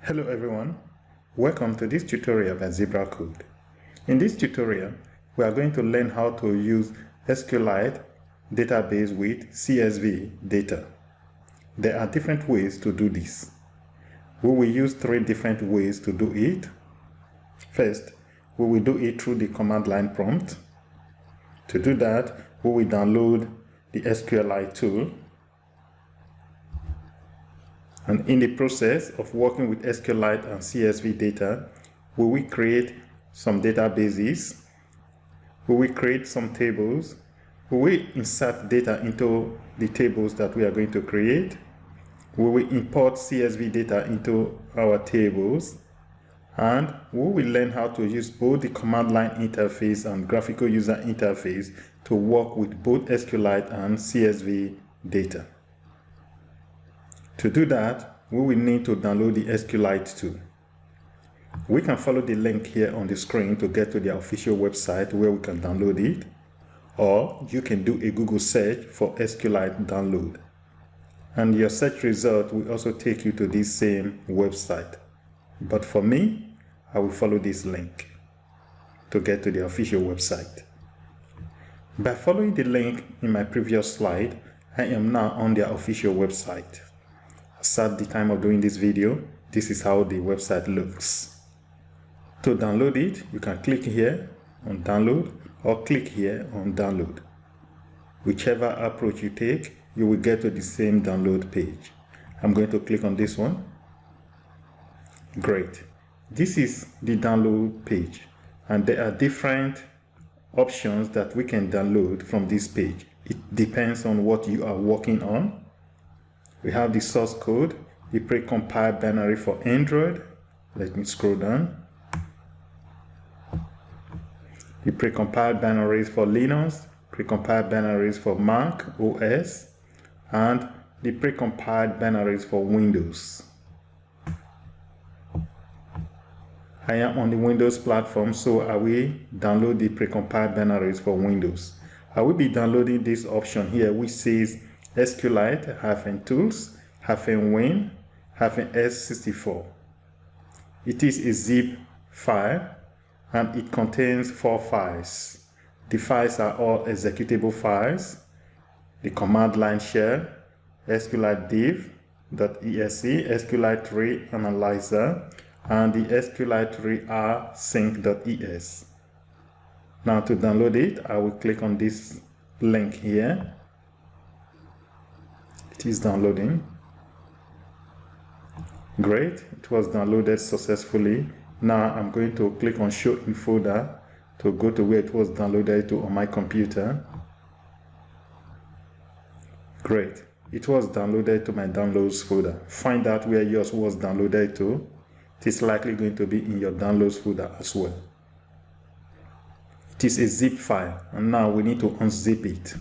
Hello everyone, welcome to this tutorial by Zebra Code. In this tutorial, we are going to learn how to use SQLite database with CSV data. There are different ways to do this. We will use 3 different ways to do it. First, we will do it through the command line prompt. To do that, we will download the SQLite tool. And in the process of working with SQLite and CSV data, we will create some databases, we will create some tables, we will insert data into the tables that we are going to create, we will import CSV data into our tables, and we will learn how to use both the command line interface and graphical user interface to work with both SQLite and CSV data. To do that, we will need to download the SQLite tool. We can follow the link here on the screen to get to the official website where we can download it, or you can do a Google search for SQLite download. And your search result will also take you to this same website. But for me, I will follow this link to get to the official website. By following the link in my previous slide, I am now on their official website. At the time of doing this video, this is how the website looks. To download it, you can click here on download or click here on download. Whichever approach you take, you will get to the same download page. I'm going to click on this one. Great. This is the download page, and there are different options that we can download from this page. It depends on what you are working on. We have the source code, the precompiled binary for Android. Let me scroll down. The precompiled binaries for Linux, precompiled binaries for Mac OS, and the precompiled binaries for Windows. I am on the Windows platform, so I will download the precompiled binaries for Windows. I will be downloading this option here, which says SQLite -tools -win -s64. It is a zip file and it contains 4 files. The files are all executable files: the command line shell, SQLite div.exe, SQLite tree analyzer, and the SQLite tree rsync.es. Now to download it, I will click on this link here. It is downloading. Great, it was downloaded successfully. Now I'm going to click on show in folder to go to where it was downloaded to on my computer. Great, it was downloaded to my downloads folder. Find out where yours was downloaded to. It is likely going to be in your downloads folder as well. It is a zip file, and now we need to unzip it.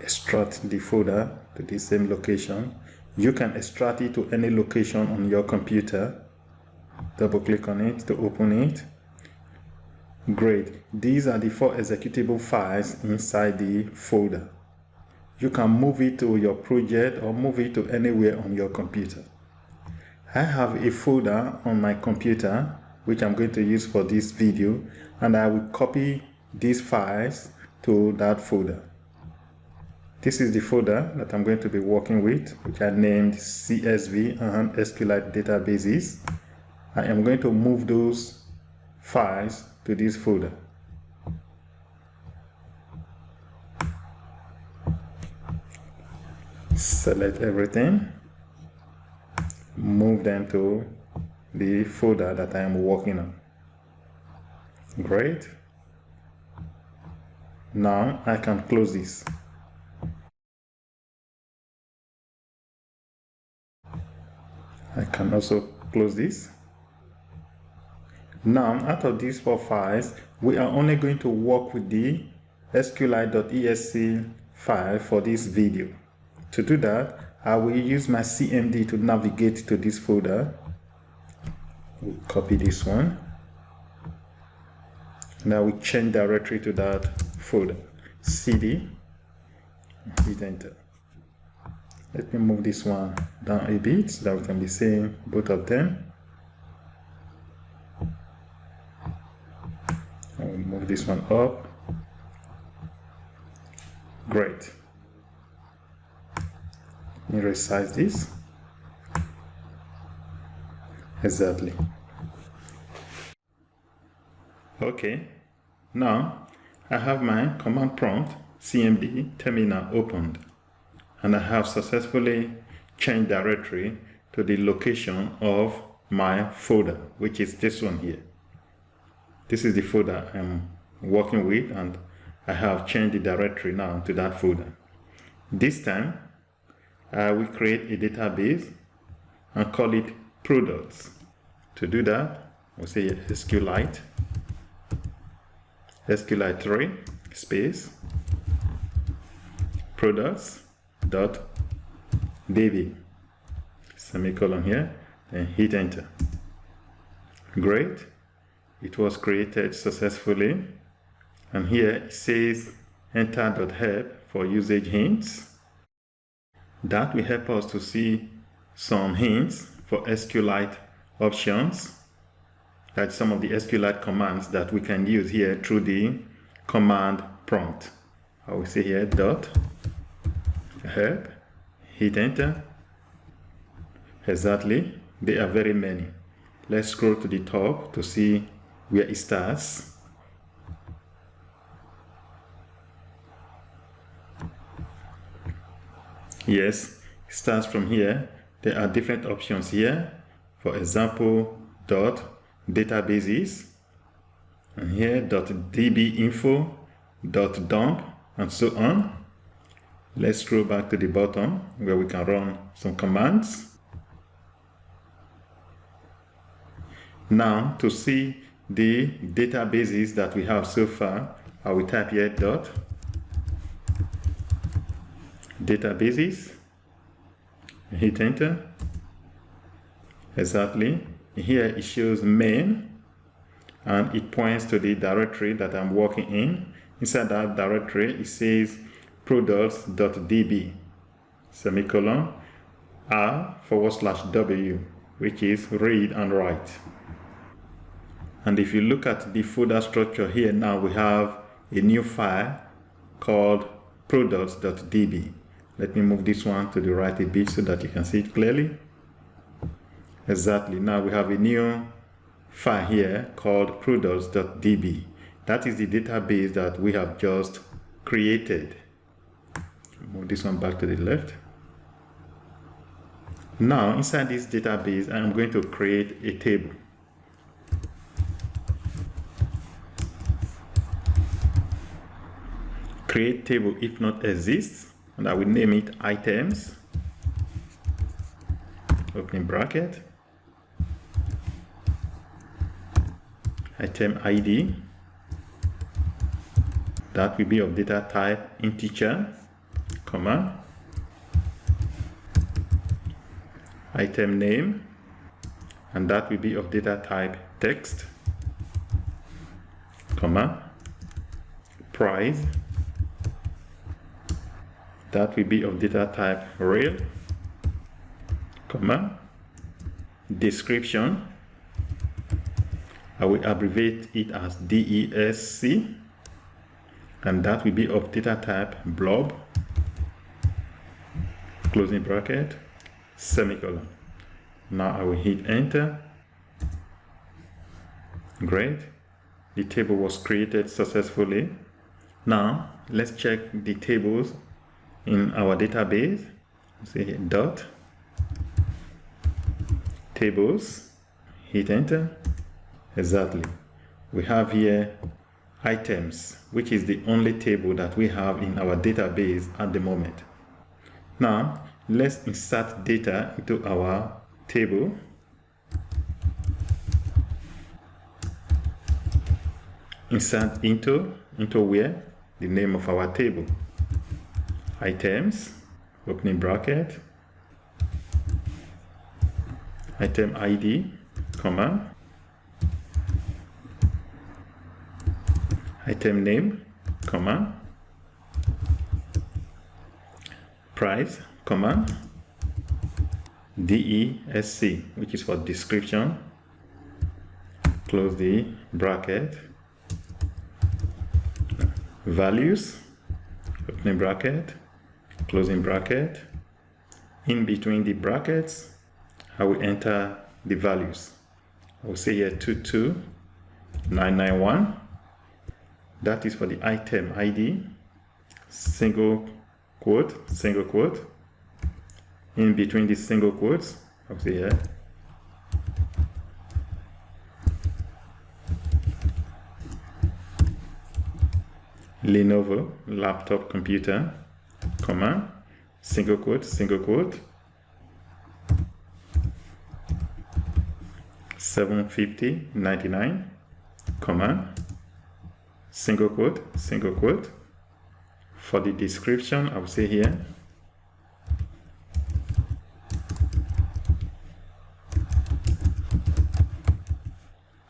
Extract the folder to the same location. You can extract it to any location on your computer. Double click on it to open it. Great. These are the 4 executable files inside the folder. You can move it to your project or move it to anywhere on your computer. I have a folder on my computer which I'm going to use for this video, and I will copy these files to that folder. This is the folder that I'm going to be working with, which I named CSV and SQLite databases. I am going to move those files to this folder. Select everything, move them to the folder that I am working on. Great. Now I can close this. I can also close this. Now, out of these 4 files, we are only going to work with the SQLite.exe file for this video. To do that, I will use my CMD to navigate to this folder. We'll copy this one. Now we change directory to that folder. CD, hit enter. Let me move this one down a bit so that we can be seeing both of them. I will move this one up. Great. Let me resize this. Exactly. Okay. Now I have my command prompt CMD terminal opened, and I have successfully changed directory to the location of my folder, which is this one here. This is the folder I'm working with, and I have changed the directory now to that folder. This time I will create a database and call it products. To do that, we'll say SQLite 3 space products dot db semicolon here, and hit enter. Great, it was created successfully, and here it says enter.help for usage hints. That will help us to see some hints for SQLite options, that's some of the SQLite commands that we can use here through the command prompt. I will say here dot help, hit enter. Exactly, there are very many. Let's scroll to the top to see where it starts. Yes, it starts from here. There are different options here. For example, dot databases, and here dot db info, dot dump, and so on. Let's scroll back to the bottom where we can run some commands. Now, to see the databases that we have so far, I will type here dot databases, hit enter. Exactly, here it shows main, and it points to the directory that I'm working in. Inside that directory it says products.db semicolon r/w, which is read and write. And if you look at the folder structure here, now we have a new file called products.db. Let me move this one to the right a bit so that you can see it clearly. Exactly, now we have a new file here called products.db. That is the database that we have just created. Move this one back to the left. Now inside this database, I'm going to create a table. Create table if not exists, and I will name it items, opening bracket, item ID, that will be of data type integer, comma, item name, and that will be of data type text, comma, price, that will be of data type real, comma, description, I will abbreviate it as DESC, and that will be of data type blob, closing bracket, semicolon. Now I will hit enter. Great, the table was created successfully. Now let's check the tables in our database. Say here, dot tables, hit enter. Exactly, we have here items, which is the only table that we have in our database at the moment. Now let's insert data into our table. Insert into where? The name of our table. Items, opening bracket, item ID, comma, item name, comma, price, command, DESC, which is for description, close the bracket, values, opening bracket, closing bracket. In between the brackets, I will enter the values. I will say here 22991. That is for the item ID, single quote. In between the single quotes, I will say here Lenovo laptop computer, comma, single quote, 750.99, comma, single quote. For the description, I will say here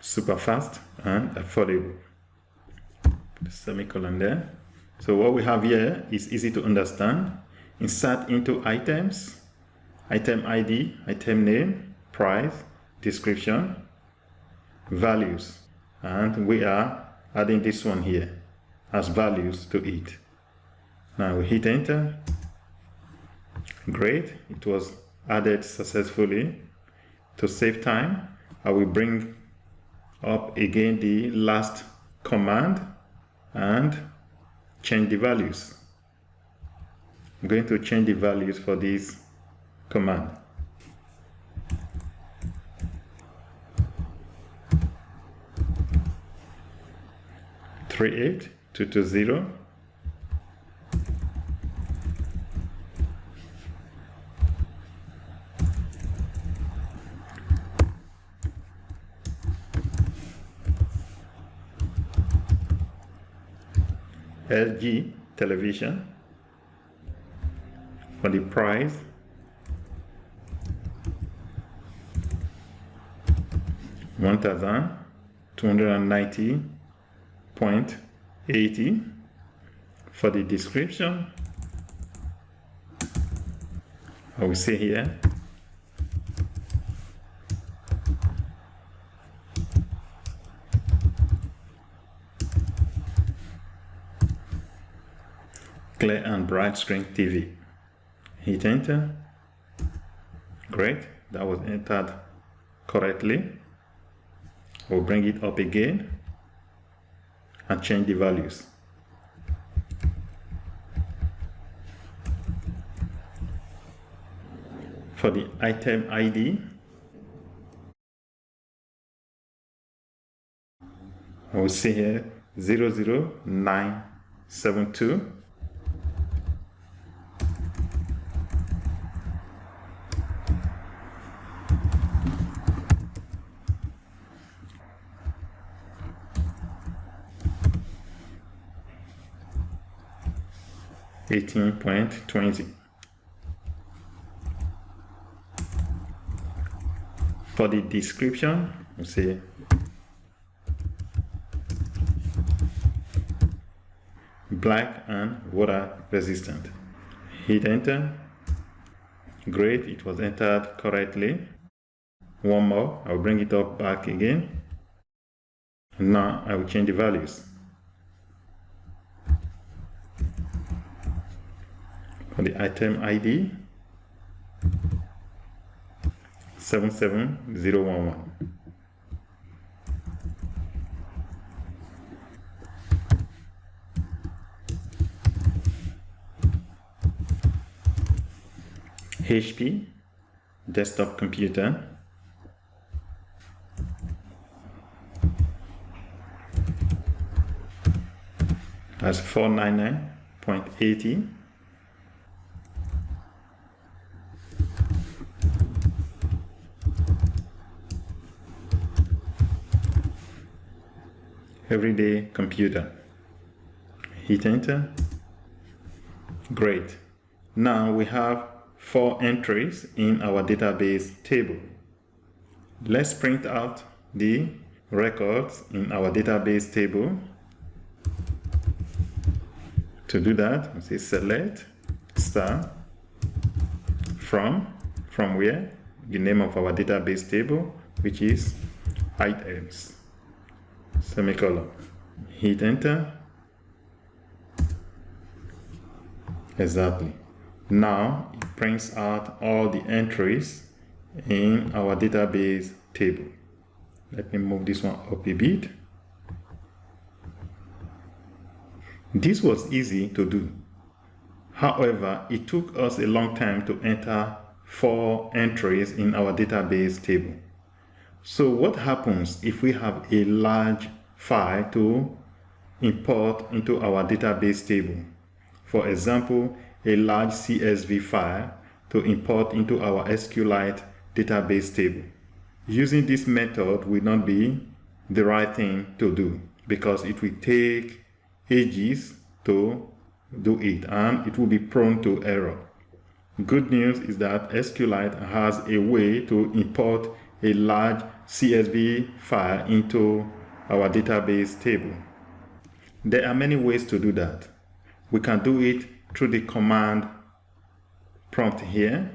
super fast and affordable. Put a semicolon there. So what we have here is easy to understand. Insert into items, item ID, item name, price, description, values, and we are adding this one here as values to it. Now we hit enter. Great, it was added successfully. To save time, I will bring up again the last command and change the values. I'm going to change the values for this command. (38) 220 LG television. For the price, $1,290.80. For the description, I will say here clear and bright screen TV. Hit enter. Great, that was entered correctly. We'll bring it up again and change the values. For the item ID, I will see here 00972. $18.20. For the description, we say black and water resistant. Hit enter. Great, it was entered correctly. One more, I'll bring it up back again. Now I will change the values. For the item ID, 77011. HP desktop computer, that's 499.80. Everyday computer. Hit enter. Great. Now we have 4 entries in our database table. Let's print out the records in our database table. To do that, we say select star from where? The name of our database table, which is items, semicolon. Hit enter. Exactly. Now it prints out all the entries in our database table. Let me move this one up a bit. This was easy to do. However, it took us a long time to enter 4 entries in our database table. So what happens if we have a large file to import into our database table? For example, a large CSV file to import into our SQLite database table. Using this method will not be the right thing to do because it will take ages to do it and it will be prone to error. Good news is that SQLite has a way to import a large CSV file into our database table. There are many ways to do that. We can do it through the command prompt here,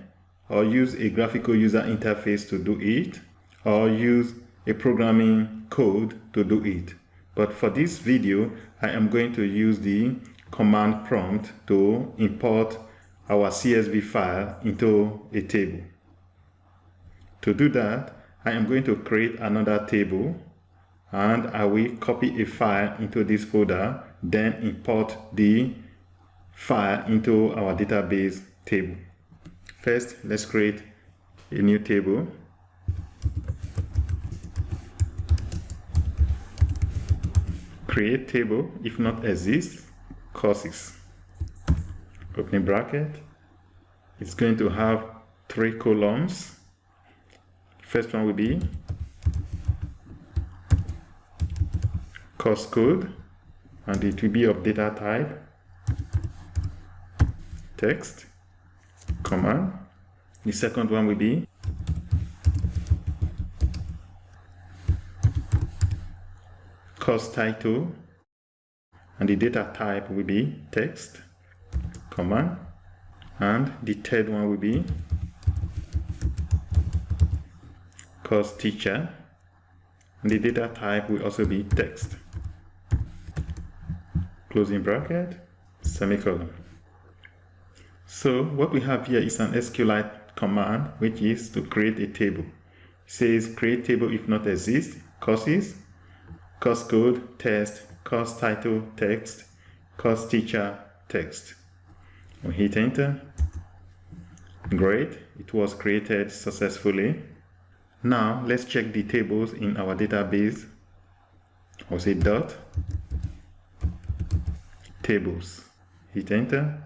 or use a graphical user interface to do it, or use a programming code to do it. But for this video, I am going to use the command prompt to import our CSV file into a table. To do that, I am going to create another table and I will copy a file into this folder, then import the file into our database table. First, let's create a new table. Create table, if not exists, courses. Opening bracket. It's going to have 3 columns. First one will be course code, and it will be of data type text, command. The second one will be course title, and the data type will be text, command. And the third one will be course teacher, and the data type will also be text. Closing bracket, semicolon. So what we have here is an SQLite command, which is to create a table. It says create table if not exist, courses, course code, text, course title, text, course teacher, text. We hit enter. Great, it was created successfully. Now let's check the tables in our database. I'll say dot tables. Hit enter.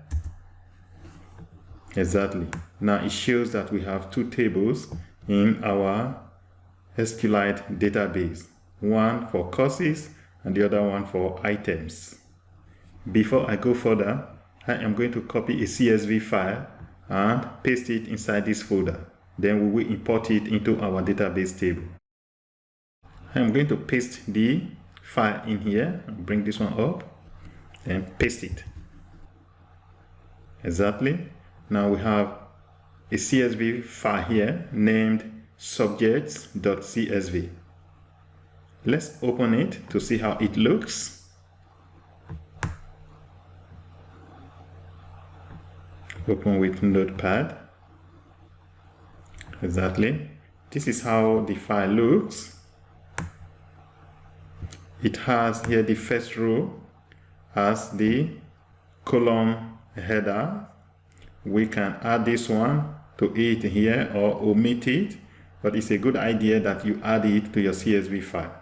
Exactly. Now it shows that we have 2 tables in our SQLite database. One for courses and the other one for items. Before I go further, I am going to copy a CSV file and paste it inside this folder. Then we will import it into our database table. I am going to paste the file in here. Bring this one up and paste it. Exactly. Now we have a CSV file here named subjects.csv. Let's open it to see how it looks. Open with Notepad. Exactly. This is how the file looks. It has here the first row as the column header. We can add this one to it here or omit it, but it's a good idea that you add it to your CSV file.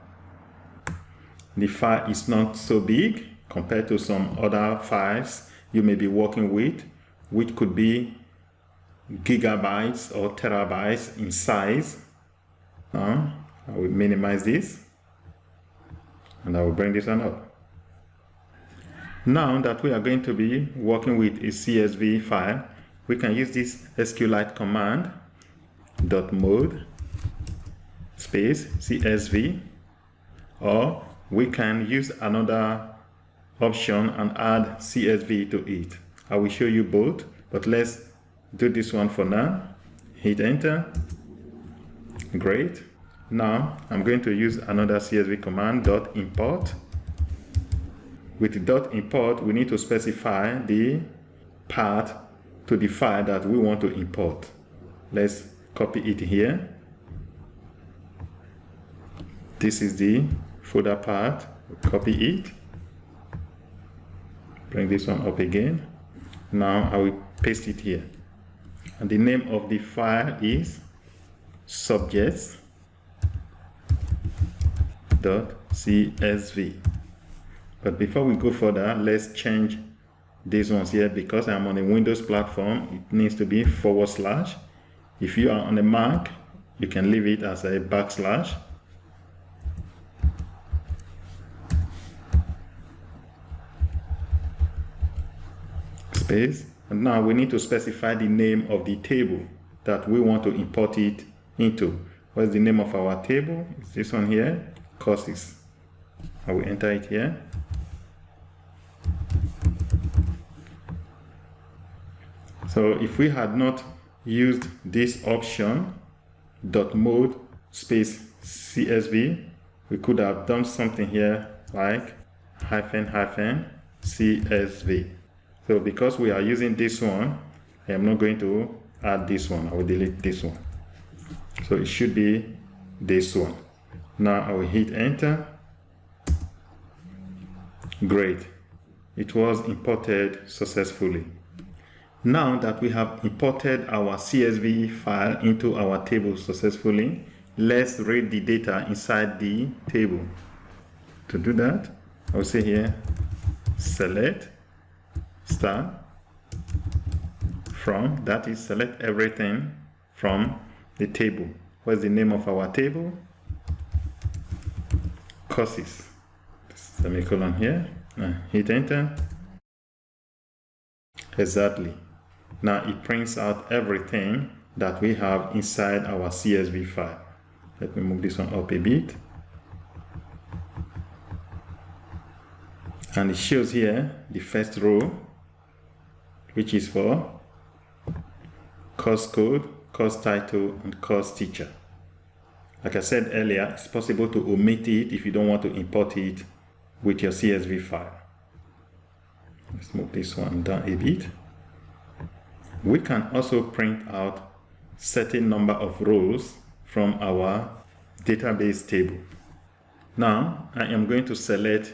The file is not so big compared to some other files you may be working with, which could be gigabytes or terabytes in size. I will minimize this and I will bring this one up. Now that we are going to be working with a CSV file, we can use this SQLite command .mode space CSV, or we can use another option and add CSV to it. I will show you both, but let's do this one for now. Hit enter. Great. Now I'm going to use another CSV command, .import. With .import, we need to specify the path to the file that we want to import. Let's copy it here. This is the folder path. Copy it. Bring this one up again. Now I will paste it here. And the name of the file is subjects.csv. But before we go further, let's change these ones here. Because I'm on a Windows platform, it needs to be /. If you are on a Mac, you can leave it as a \. Space. And now we need to specify the name of the table that we want to import it into. What's the name of our table? It's this one here, courses. I will enter it here. So if we had not used this option, .mode space CSV, we could have done something here like --CSV. So because we are using this one, I am not going to add this one. I will delete this one. So it should be this one. Now I will hit enter. Great. It was imported successfully. Now that we have imported our CSV file into our table successfully, let's read the data inside the table. To do that, I will say here, select star from, that is, select everything from the table. What's the name of our table? Courses. Semicolon here. Hit enter. Exactly. Now it prints out everything that we have inside our CSV file. Let me move this one up a bit. And it shows here the first row, which is for course code, course title, and course teacher. Like I said earlier, it's possible to omit it if you don't want to import it with your CSV file. Let's move this one down a bit. We can also print out certain number of rows from our database table. Now, I am going to select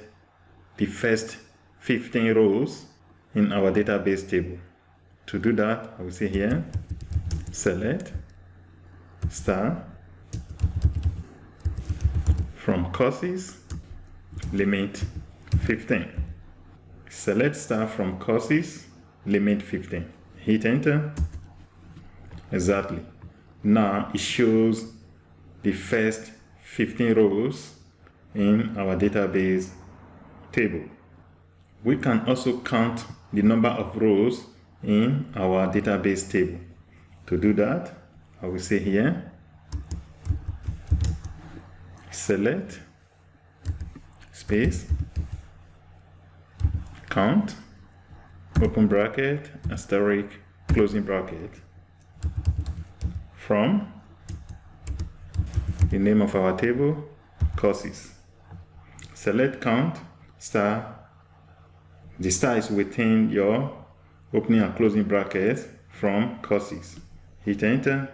the first 15 rows in our database table. To do that, I will say here, select star from courses, limit 15. Select star from courses, limit 15. Hit enter. Exactly. Now it shows the first 15 rows in our database table. We can also count the number of rows in our database table. To do that, I will say here, select space count, open bracket, asterisk, closing bracket, from the name of our table, courses. Select count, star. The star is within your opening and closing brackets from courses. Hit enter.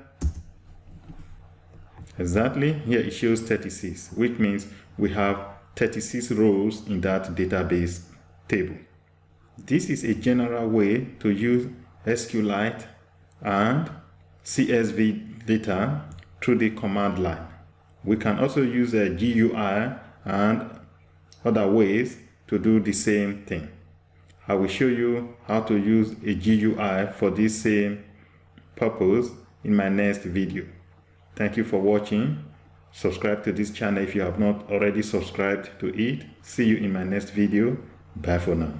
Exactly. Here it shows 36, which means we have 36 rows in that database table. This is a general way to use SQLite and CSV data through the command line. We can also use a GUI and other ways to do the same thing. I will show you how to use a GUI for this same purpose in my next video. Thank you for watching. Subscribe to this channel if you have not already subscribed to it. See you in my next video. Bye for now.